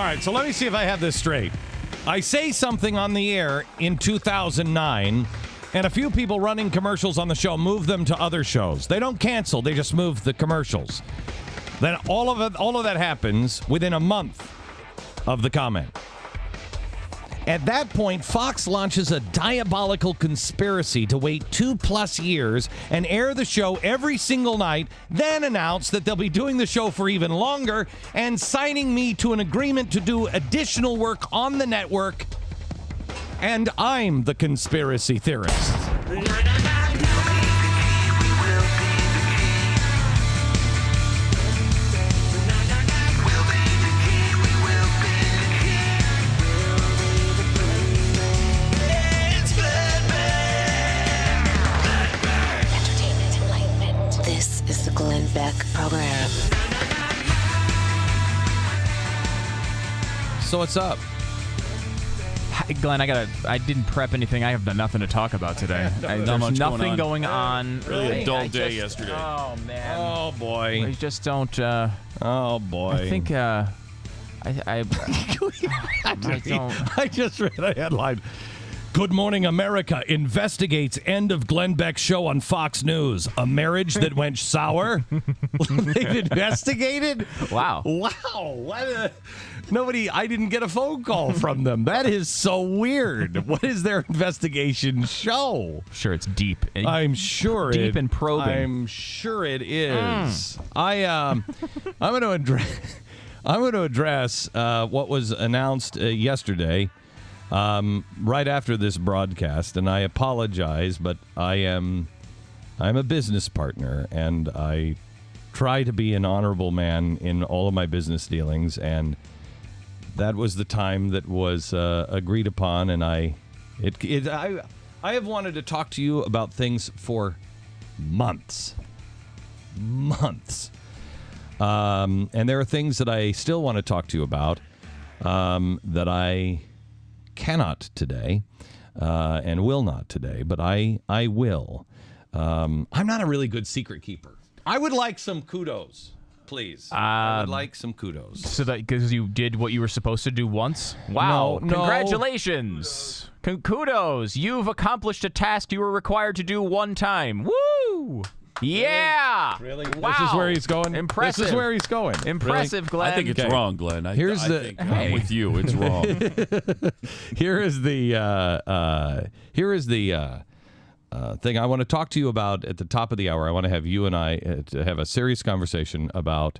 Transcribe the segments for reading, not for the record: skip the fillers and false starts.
right, so let me see if I have this straight. I say something on the air in 2009, and a few people running commercials on the show move them to other shows. They don't cancel, they just move the commercials. Then all of that happens within a month of the comment. At that point, Fox launches a diabolical conspiracy to wait 2+ years and air the show every single night, then announce that they'll be doing the show for even longer and signing me to an agreement to do additional work on the network. And I'm the conspiracy theorist. Beck program. So what's up? Hi, Glenn, I didn't prep anything. I have nothing to talk about today. There's nothing going on. Really a dull day yesterday. Oh, man. Oh, boy. I just don't... oh, boy. I think... I just read a headline. Good Morning America investigates end of Glenn Beck show on Fox News. A marriage that went sour? They've investigated? Wow. What I didn't get a phone call from them. That is so weird. What is their investigation show? Sure, it's deep. I'm sure deep and probing. I'm sure it is. I'm going to address what was announced yesterday. Right after this broadcast, and I apologize, but I'm a business partner, and I try to be an honorable man in all of my business dealings, and that was the time that was agreed upon, and I have wanted to talk to you about things for months, and there are things that I still want to talk to you about that I cannot today and will not today, but I will. I'm not a really good secret keeper. I would like some kudos, please. I would like some kudos. So that because you did what you were supposed to do once? Wow. No. Congratulations. Kudos. You've accomplished a task you were required to do one time. Woo! Yeah. Really? Wow. This is where he's going? Impressive. This is where he's going. Impressive, Really? Glenn. I think it's wrong, Glenn. I think I'm with you. It's wrong. Here is the thing I want to talk to you about at the top of the hour. I want to have you and I to have a serious conversation about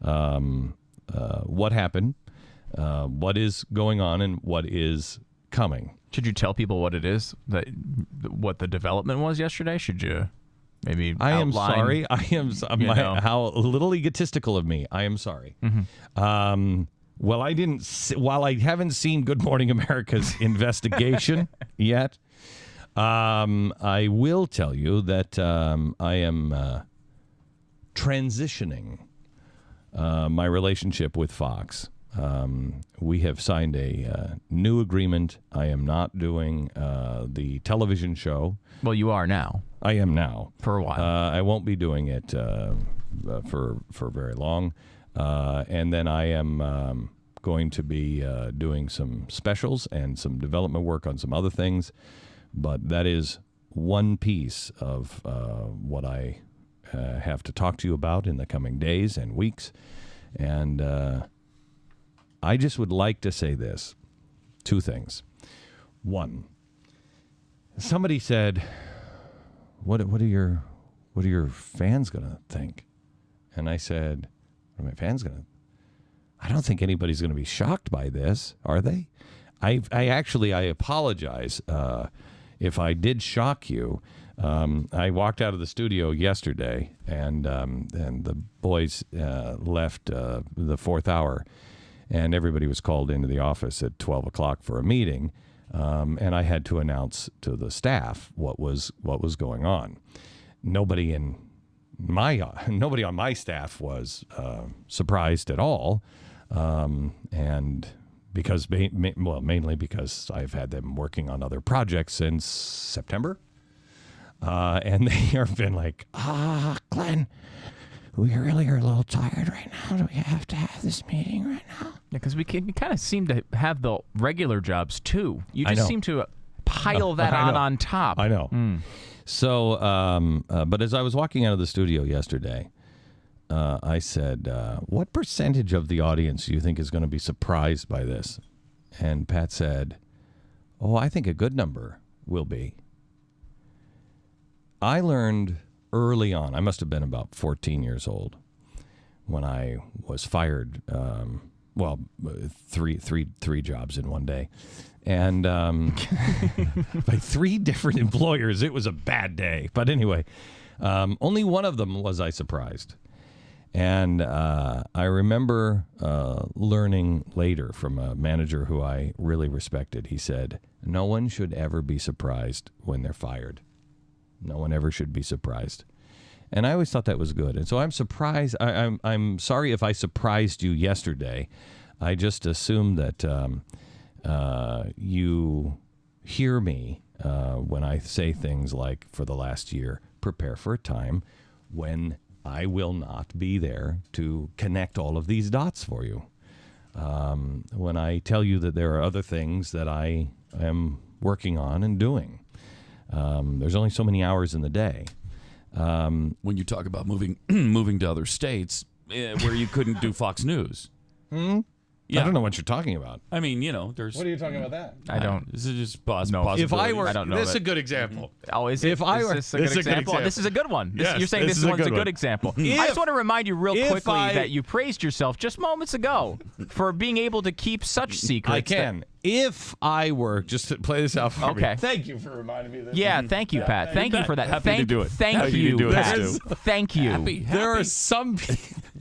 what happened, what is going on, and what is coming. Should you tell people what it is? What the development was yesterday? Should you maybe outline? I am sorry. How little egotistical of me. I am sorry. Mm-hmm. While I haven't seen Good Morning America's investigation yet, I will tell you that I am transitioning my relationship with Fox. We have signed a new agreement. I am not doing the television show. Well, you are now. I am now. For a while. I won't be doing it for very long. And then I am going to be doing some specials and some development work on some other things. But that is one piece of what I have to talk to you about in the coming days and weeks. And I just would like to say this. Two things. One, somebody said, what are your fans going to think? And I said, what are my fans going to? I don't think anybody's going to be shocked by this, are they? I apologize if I did shock you. I walked out of the studio yesterday, and the boys left the fourth hour, and everybody was called into the office at 12 o'clock for a meeting, and I had to announce to the staff what was going on. Nobody on my staff was surprised at all, and because mainly because I've had them working on other projects since September. And they have been like, Glenn, we really are a little tired right now. Do we have to have this meeting right now? Yeah, because we kind of seem to have the regular jobs, too. You just seem to pile that on top. I know. So, but as I was walking out of the studio yesterday, I said, what percentage of the audience do you think is going to be surprised by this? And Pat said, I think a good number will be. I learned early on, I must have been about 14 years old when I was fired, three jobs in one day. And by 3 different employers, it was a bad day. But anyway, only one of them was I surprised. And I remember learning later from a manager who I really respected. He said, no one should ever be surprised when they're fired. No one ever should be surprised. And I always thought that was good. And so I'm surprised. I'm sorry if I surprised you yesterday. I just assumed that you hear me when I say things like, for the last year, prepare for a time when I will not be there to connect all of these dots for you. When I tell you that there are other things that I am working on and doing. There's only so many hours in the day. When you talk about moving to other states where you couldn't do Fox News. Yeah. I don't know what you're talking about. I mean, there's... What are you talking about that? I don't. This is just pause. No. If I were... I don't know this is that. a good example. Oh, is it? If I were... Is this a good example? This is a good one. Yes, you're saying this one's a good example. I just want to remind you real quickly that you praised yourself just moments ago for being able to keep such secrets. I can. If I were... Just to play this out for me. Okay. Thank you for reminding me of this. Yeah, thank you, Pat. Thank you for that. Happy to do it. Thank Happy you, to do it, Pat. Stu. Thank you. Happy. There are some...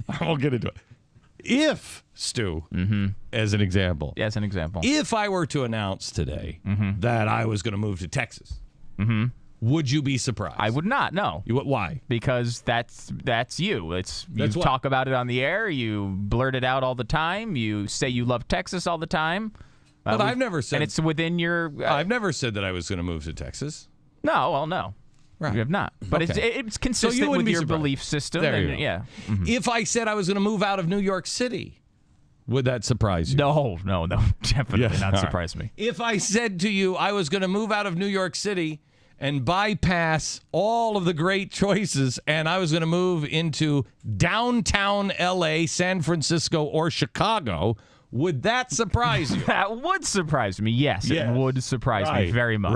I won't get into it. If, Stu, as an example. Yeah, as an example. If I were to announce today that I was going to move to Texas, would you be surprised? I would not, no. Why? Because that's you. You talk about it on the air. You blurt it out all the time. You say you love Texas all the time. But I've never said... And it's within your... I've never said that I was going to move to Texas. No, well, no. Right. You have not. But it's consistent with your belief system. There you and, go. Yeah. If I said I was going to move out of New York City, would that surprise you? No, definitely not surprise me. If I said to you I was going to move out of New York City and bypass all of the great choices and I was going to move into downtown L.A., San Francisco, or Chicago, would that surprise you? That would surprise me. Yes, it would surprise me very much.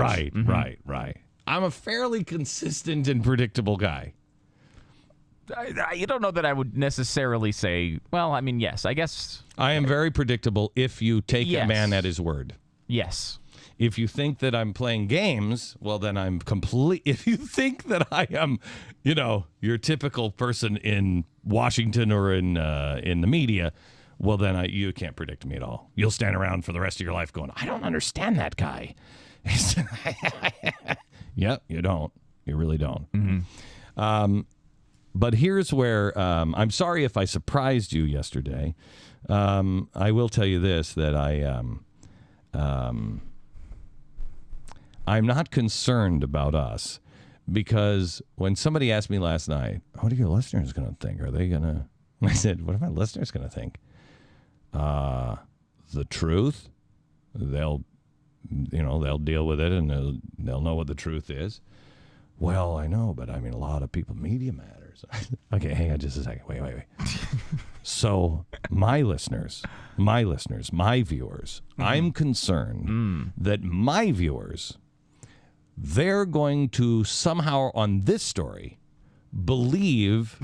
Right. I'm a fairly consistent and predictable guy. You don't know that I would necessarily say, well, I mean, yes, I guess. I am very predictable if you take a man at his word. Yes. If you think that I'm playing games, well, then I'm complete. If you think that I am, your typical person in Washington or in the media, well, then you can't predict me at all. You'll stand around for the rest of your life going, I don't understand that guy. Yep, you don't. You really don't. But here's where I'm sorry if I surprised you yesterday. I will tell you this, that I'm not concerned about us, because when somebody asked me last night, what are your listeners going to think? Are they going to... I said, what are my listeners going to think? The truth. They'll deal with it and they'll know what the truth is. Well, I know, but I mean, a lot of people, media matters. Okay, hang on just a second. Wait. So my listeners, my viewers, I'm concerned that my viewers, they're going to somehow on this story believe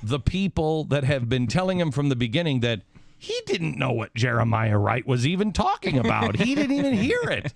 the people that have been telling him from the beginning that he didn't know what Jeremiah Wright was even talking about. He didn't even hear it.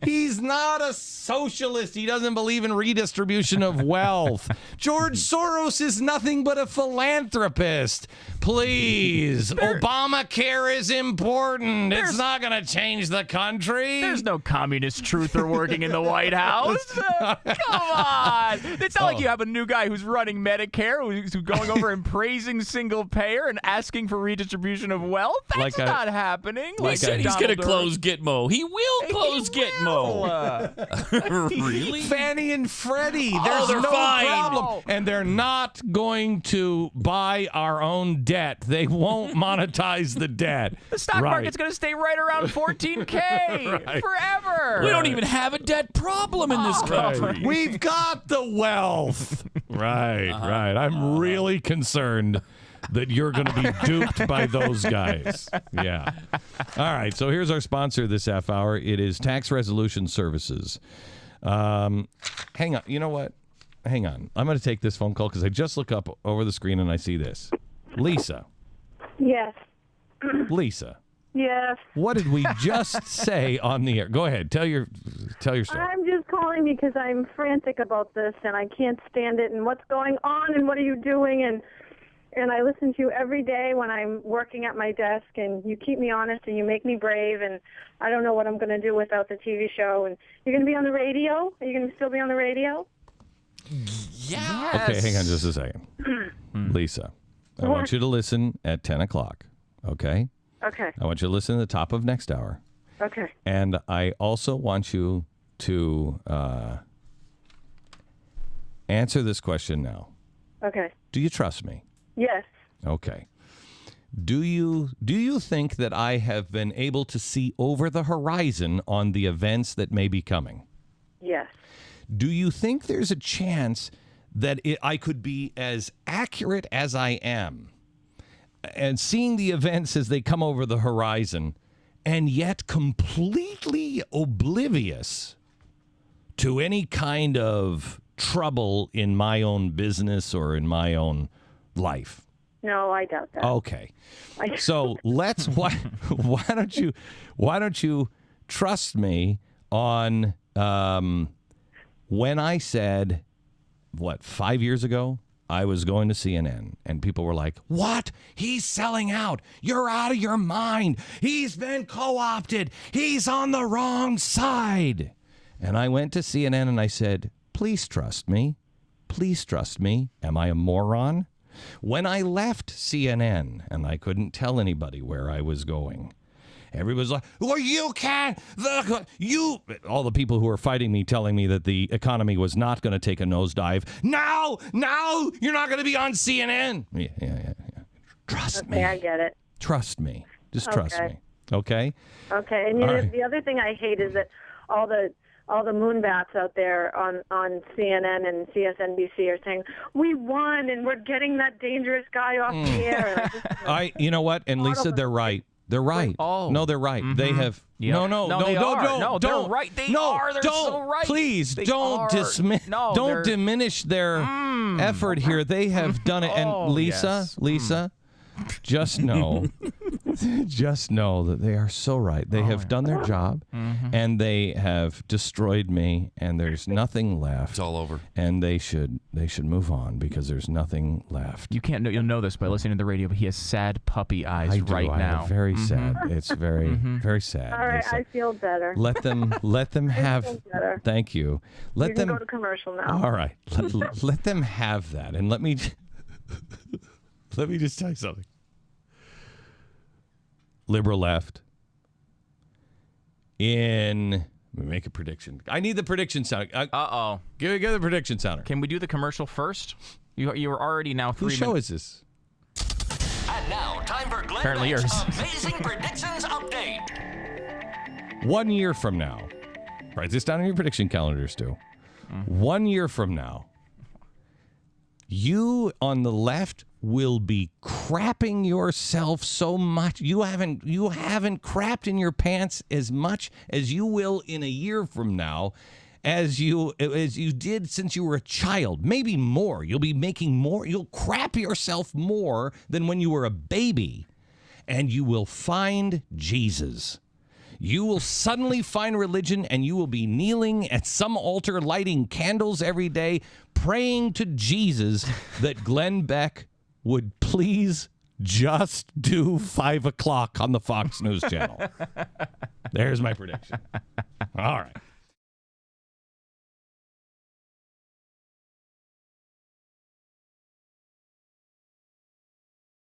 He's not a socialist. He doesn't believe in redistribution of wealth. George Soros is nothing but a philanthropist. Please. Obamacare is important. It's not going to change the country. There's no communist truther working in the White House. Come on. It's not like you have a new guy who's running Medicare, who's going over and praising single payer and asking for redistribution of wealth. That's not happening. He said he's going to close Gitmo. He will close Gitmo. Really? Fannie and Freddie. There's they're no fine. problem. And they're not going to buy our own debt. They won't monetize the debt. The stock market's going to stay right around $14K forever. We don't even have a debt problem in this country. We've got the wealth. Right. I'm really concerned that you're going to be duped by those guys. Yeah. All right. So here's our sponsor this half hour. It is Tax Resolution Services. Hang on. You know what? Hang on. I'm going to take this phone call because I just look up over the screen and I see this. Lisa. Yes. Lisa. Yes. What did we just say on the air? Go ahead. Tell your story. I'm just calling because I'm frantic about this and I can't stand it and what's going on and what are you doing and I listen to you every day when I'm working at my desk and you keep me honest and you make me brave and I don't know what I'm going to do without the TV show. And you're going to be on the radio? Are you going to still be on the radio? Yes. Okay, hang on just a second. Lisa, I want you to listen at 10 o'clock, okay? Okay. I want you to listen at the top of next hour. Okay. And I also want you to answer this question now. Okay. Do you trust me? Yes. Okay. Do you think that I have been able to see over the horizon on the events that may be coming? Yes. Do you think there's a chance that I could be as accurate as I am and seeing the events as they come over the horizon and yet completely oblivious to any kind of trouble in my own business or in my own life? No, I doubt that. Okay. So why don't you trust me on when I said 5 years ago I was going to CNN and people were like, "What? He's selling out. You're out of your mind. He's been co-opted. He's on the wrong side." And I went to CNN and I said, "Please trust me. Please trust me. Am I a moron?" When I left CNN and I couldn't tell anybody where I was going, everybody was like, "Well, you can't." All the people who were fighting me, telling me that the economy was not going to take a nosedive. Now, you're not going to be on CNN. Yeah. Trust me. Okay, I get it. Trust me. Just trust me. Okay. Okay. And the other thing I hate is that all the moonbats out there on CNN and CSNBC are saying, "We won and we're getting that dangerous guy off the air." And you know what? And Lisa, they're right. They're right. Oh. No, they're right. Mm-hmm. They have. Yep. No, they're right. They are. They're so right. Please they don't don't diminish their effort here. They have done it. And Lisa, just know that they are so right. They have done their job, and they have destroyed me, and there's nothing left. It's all over. And they should move on because there's nothing left. You'll know this by listening to the radio, but he has sad puppy eyes I now. Very sad. It's very, very sad. all right, Lisa. I feel better. Let them have. feel better. Thank you. You can go to commercial now. All right. Let them have that, and let me just tell you something. Liberal left. Let me make a prediction. I need the prediction sounder. Uh-oh. Give the prediction sounder. Can we do the commercial first? You were already now 3 Whose minutes. show is this? And now, time for Glenn Apparently Beck's yours. Amazing Predictions Update. 1 year from now. Write this down on your prediction calendars, too. 1 year from now, you on the left will be crapping yourself so much. You haven't crapped in your pants as much as you will in a year from now as you did since you were a child. Maybe more. You'll be making more. You'll crap yourself more than when you were a baby. And you will find Jesus. You will suddenly find religion, and you will be kneeling at some altar, lighting candles every day, praying to Jesus that Glenn Beck would please just do 5 o'clock on the Fox News channel. There's my prediction. All right.